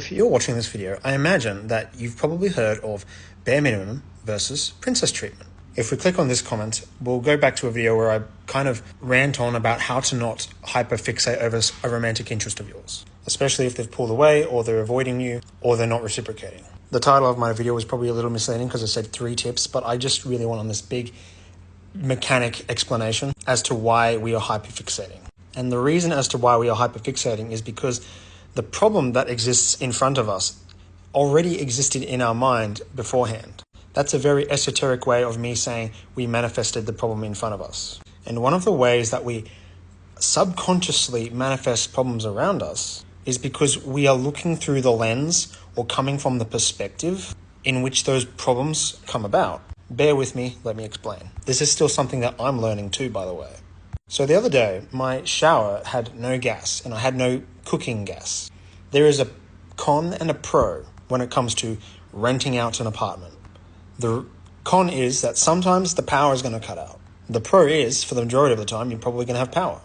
If you're watching this video, I imagine that you've probably heard of bare minimum versus princess treatment. If we click on this comment, we'll go back to a video where I kind of rant on about how to not hyperfixate over a romantic interest of yours, especially if they've pulled away or they're avoiding you or they're not reciprocating. The title of my video was probably a little misleading because I said 3 tips, but I just really want on this big mechanic explanation as to why we are hyperfixating. And the reason as to why we are hyperfixating is because the problem that exists in front of us already existed in our mind beforehand. That's a very esoteric way of me saying we manifested the problem in front of us. And one of the ways that we subconsciously manifest problems around us is because we are looking through the lens or coming from the perspective in which those problems come about. Bear with me, let me explain. This is still something that I'm learning too, by the way. So the other day, my shower had no gas and I had no cooking gas. There is a con and a pro when it comes to renting out an apartment. The con is that sometimes the power is going to cut out. The pro is, for the majority of the time, you're probably going to have power.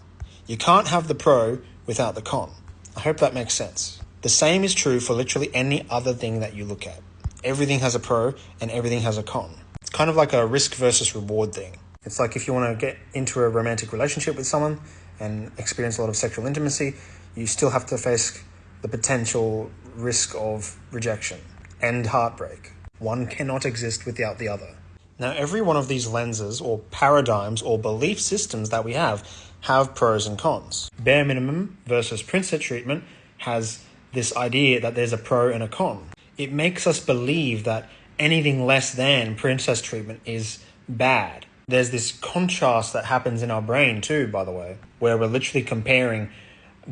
You can't have the pro without the con. I hope that makes sense. The same is true for literally any other thing that you look at. Everything has a pro and everything has a con. It's kind of like a risk versus reward thing. It's like if you want to get into a romantic relationship with someone and experience a lot of sexual intimacy, you still have to face the potential risk of rejection and heartbreak. One cannot exist without the other. Now, every one of these lenses or paradigms or belief systems that we have pros and cons. Bare minimum versus princess treatment has this idea that there's a pro and a con. It makes us believe that anything less than princess treatment is bad. There's this contrast that happens in our brain too, by the way, where we're literally comparing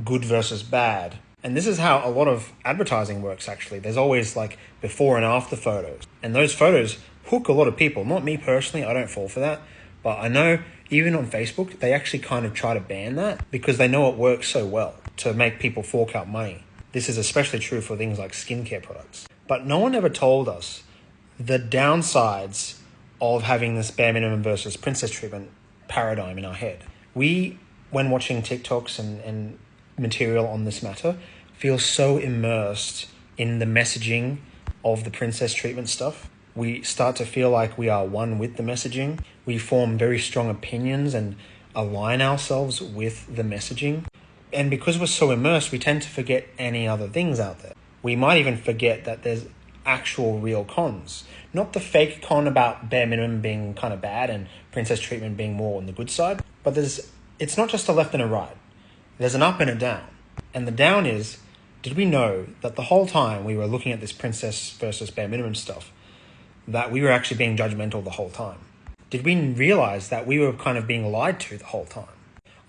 good versus bad. And this is how a lot of advertising works, actually. There's always like before and after photos. And those photos hook a lot of people. Not me personally, I don't fall for that. But I know even on Facebook, they actually kind of try to ban that because they know it works so well to make people fork out money. This is especially true for things like skincare products. But no one ever told us the downsides of having this bare minimum versus princess treatment paradigm in our head. We, when watching TikToks and material on this matter, feel so immersed in the messaging of the princess treatment stuff. We start to feel like we are one with the messaging. We form very strong opinions and align ourselves with the messaging. And because we're so immersed, we tend to forget any other things out there. We might even forget that there's actual real cons. Not the fake con about bare minimum being kind of bad and princess treatment being more on the good side, but it's not just a left and a right. There's an up and a down. And the down is, did we know that the whole time we were looking at this princess versus bare minimum stuff, that we were actually being judgmental the whole time? Did we realize that we were kind of being lied to the whole time?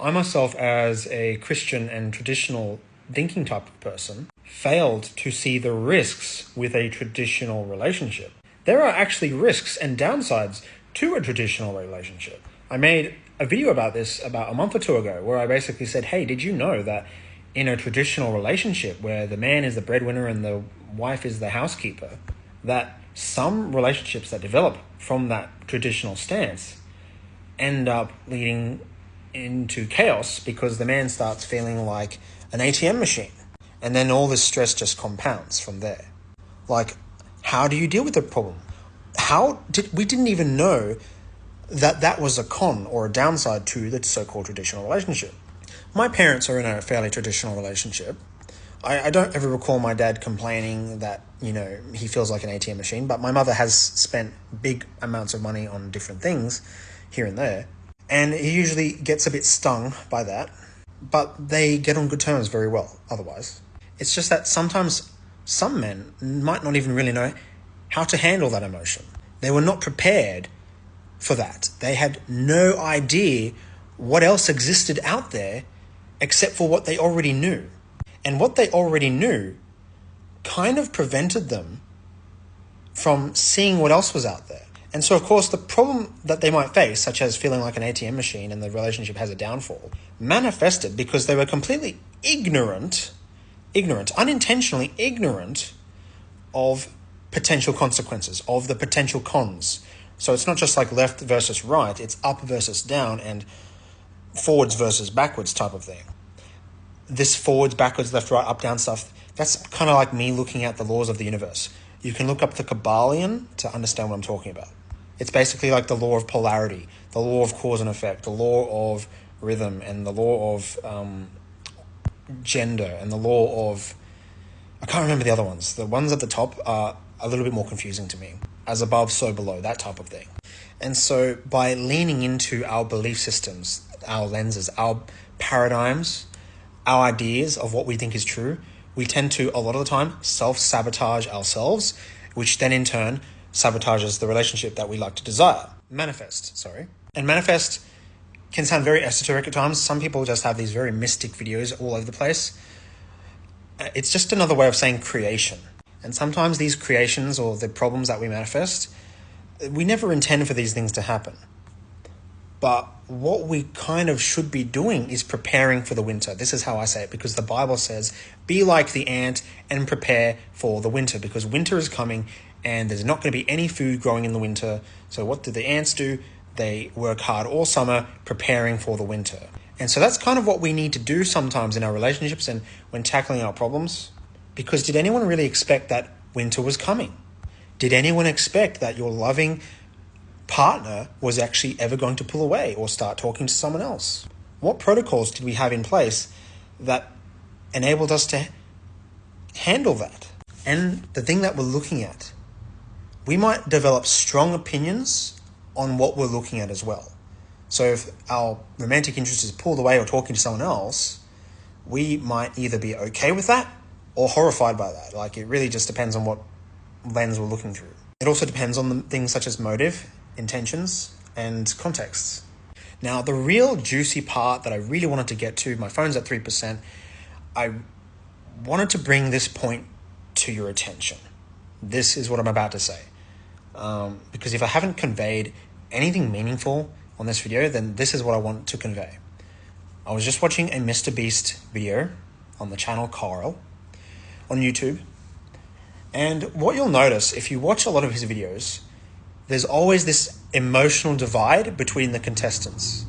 I myself, as a Christian and traditional thinking type of person, failed to see the risks with a traditional relationship. There are actually risks and downsides to a traditional relationship. I made a video about this about a month or 2 ago where I basically said, hey, did you know that in a traditional relationship where the man is the breadwinner and the wife is the housekeeper, that some relationships that develop from that traditional stance end up leading into chaos because the man starts feeling like an ATM machine. And then all this stress just compounds from there. Like, how do you deal with the problem? We didn't even know that was a con or a downside to the so-called traditional relationship. My parents are in a fairly traditional relationship. I don't ever recall my dad complaining that, he feels like an ATM machine, but my mother has spent big amounts of money on different things here and there. And he usually gets a bit stung by that, but they get on good terms very well otherwise. It's just that sometimes some men might not even really know how to handle that emotion. They were not prepared for that. They had no idea what else existed out there except for what they already knew. And what they already knew kind of prevented them from seeing what else was out there. And so, of course, the problem that they might face, such as feeling like an ATM machine and the relationship has a downfall, manifested because they were completely unintentionally ignorant of potential consequences, of the potential cons. So it's not just like left versus right, it's up versus down and forwards versus backwards type of thing. This forwards, backwards, left, right, up, down stuff, That's kind of like me looking at the laws of the universe. You can look up the Kybalion to understand what I'm talking about. It's basically like the law of polarity, the law of cause and effect, the law of rhythm, and the law of gender, and the law of... I can't remember the other ones. The ones at the top are a little bit more confusing to me. As above, so below, that type of thing. And so by leaning into our belief systems, our lenses, our paradigms, our ideas of what we think is true, we tend to, a lot of the time, self-sabotage ourselves, which then in turn sabotages the relationship that we like to desire. Manifest. And manifest can sound very esoteric at times. Some people just have these very mystic videos all over the place. It's just another way of saying creation. And sometimes these creations or the problems that we manifest, we never intend for these things to happen. But what we kind of should be doing is preparing for the winter. This is how I say it, because the Bible says, be like the ant and prepare for the winter, because winter is coming and there's not going to be any food growing in the winter. So what do the ants do? They work hard all summer preparing for the winter. And so that's kind of what we need to do sometimes in our relationships and when tackling our problems. Because did anyone really expect that winter was coming? Did anyone expect that your loving partner was actually ever going to pull away or start talking to someone else? What protocols did we have in place that enabled us to handle that? And the thing that we're looking at, we might develop strong opinions on what we're looking at as well. So if our romantic interest is pulled away or talking to someone else, we might either be okay with that or horrified by that. Like, it really just depends on what lens we're looking through. It also depends on the things such as motive, intentions, and contexts. Now, the real juicy part that I really wanted to get to, my phone's at 3%, I wanted to bring this point to your attention. This is what I'm about to say. Because if I haven't conveyed anything meaningful on this video, then this is what I want to convey. I was just watching a Mr. Beast video on the channel Carl on YouTube. And what you'll notice, if you watch a lot of his videos, there's always this emotional divide between the contestants.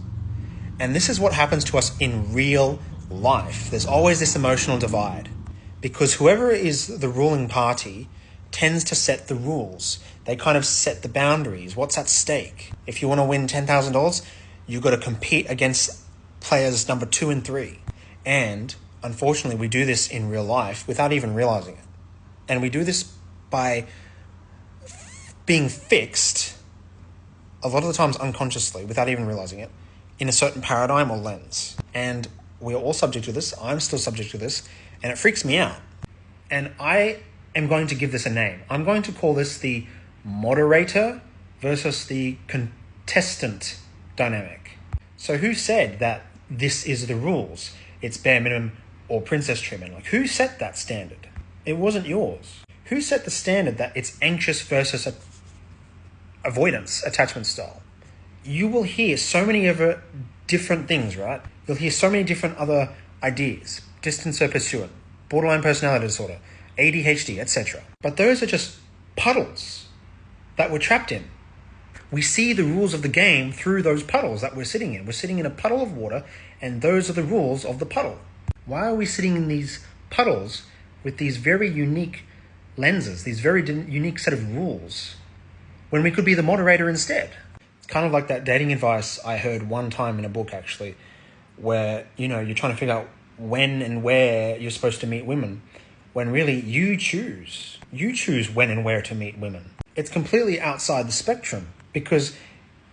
And this is what happens to us in real life. There's always this emotional divide because whoever is the ruling party tends to set the rules. They kind of set the boundaries. What's at stake? If you want to win $10,000, you've got to compete against players number 2 and 3. And unfortunately, we do this in real life without even realizing it. And we do this by being fixed, a lot of the times unconsciously, without even realizing it, in a certain paradigm or lens. And we're all subject to this. I'm still subject to this. And it freaks me out. And I am going to give this a name. I'm going to call this the moderator versus the contestant dynamic. So who said that this is the rules? It's bare minimum or princess treatment. Like, who set that standard? It wasn't yours. Who set the standard that it's anxious versus avoidance attachment style? You will hear so many other different things, right? You'll hear so many different other ideas. Distancer pursuant, borderline personality disorder, ADHD, etc. But those are just puddles that we're trapped in. We see the rules of the game through those puddles that we're sitting in. We're sitting in a puddle of water, and those are the rules of the puddle. Why are we sitting in these puddles with these very unique lenses, these very unique set of rules, when we could be the moderator instead? It's kind of like that dating advice I heard one time in a book, actually, where, you're trying to figure out when and where you're supposed to meet women, when really you choose when and where to meet women. It's completely outside the spectrum, because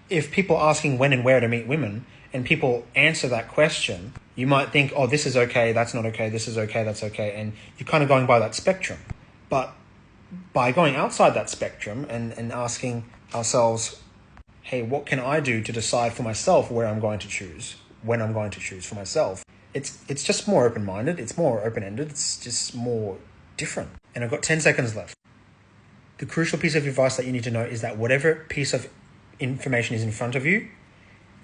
if people are asking when and where to meet women and people answer that question, you might think, oh, this is okay, that's not okay, this is okay, that's okay, and you're kind of going by that spectrum. But by going outside that spectrum and asking ourselves, hey, what can I do to decide for myself where I'm going to choose, when I'm going to choose for myself? It's just more open-minded, it's more open-ended, it's just more different. And I've got 10 seconds left. The crucial piece of advice that you need to know is that whatever piece of information is in front of you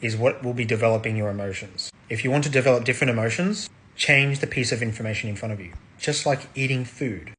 is what will be developing your emotions. If you want to develop different emotions, change the piece of information in front of you. Just like eating food.